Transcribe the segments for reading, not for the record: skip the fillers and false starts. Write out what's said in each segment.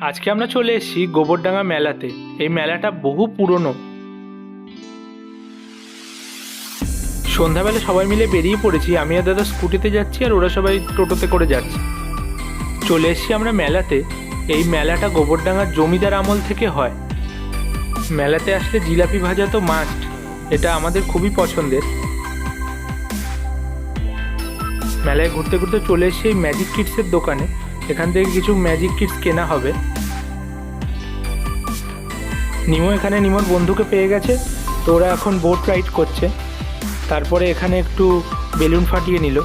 আজকে আমরা চলে এসেছি গোবরডাঙ্গা মেলাতে। এই মেলাটা বহু পুরনো। সন্ধ্যাবেলা সবাই মিলে বেরিয়ে পড়েছি। আমি আর দাদা স্কুটিতে যাচ্ছি আর ওরা সবাই টোটোতে করে যাচ্ছে। চলে এসেছি আমরা মেলাতে। এই মেলাটা গোবরডাঙ্গার জমিদার আমল থেকে হয়। মেলাতে আসলে জিলাপি ভাজা তো মাস্ট, এটা আমাদের খুবই পছন্দের। মেলায় ঘুরতে ঘুরতে চলে এসেছি এই ম্যাজিক কিডসের দোকানে। এখান থেকে কিছু ম্যাজিক কিডস কেনা হবে। নিমো এখানে নিমোর বন্ধুকে পেয়ে গেছে, তো ওরা এখন বোট রাইড করছে। তারপরে এখানে একটু বেলুন ফাটিয়ে নিল।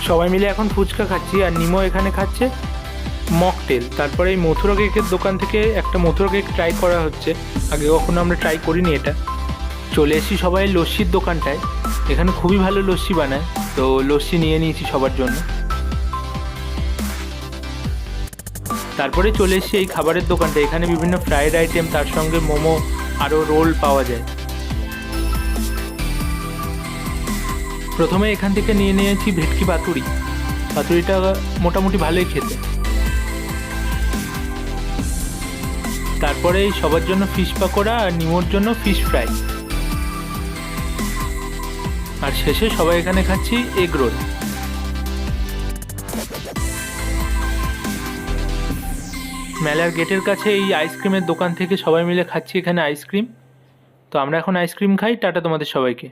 সবাই মিলে এখন ফুচকা খাচ্ছি আর নিমো এখানে খাচ্ছে মকটেল। তারপরে এই মথুরা কেকের দোকান থেকে একটা মথুরা কেক ট্রাই করা হচ্ছে। আগে কখনো আমরা ট্রাই করিনি এটা। চলে এসেছি সবাই লস্যির দোকানটায়। এখানে খুবই ভালো লস্যি বানায়, তো লস্যি নিয়ে নিয়েছি সবার জন্য। তারপরে চলে এসেছি এই খাবারের দোকানটা। এখানে বিভিন্ন ফ্রাইড আইটেম, তার সঙ্গে মোমো আরও রোল পাওয়া যায়। প্রথমে এখান থেকে নিয়ে নিয়েছি ভেটকি পাতুরি। পাতুরিটা মোটামুটি ভালোই খেতে। তারপরে সবার জন্য ফিশ পাকোড়া আর নিমোর জন্য ফিশ ফ্রাই। আর শেষে সবাই এখানে খাচ্ছি এগ রোল। মেলার গেটের কাছে এই আইসক্রিমের দোকান থেকে সবাই মিলে খাচ্ছি এখানে আইসক্রিম। তো আমরা এখন আইসক্রিম খাই। টাটা তোমাদের সবাইকে।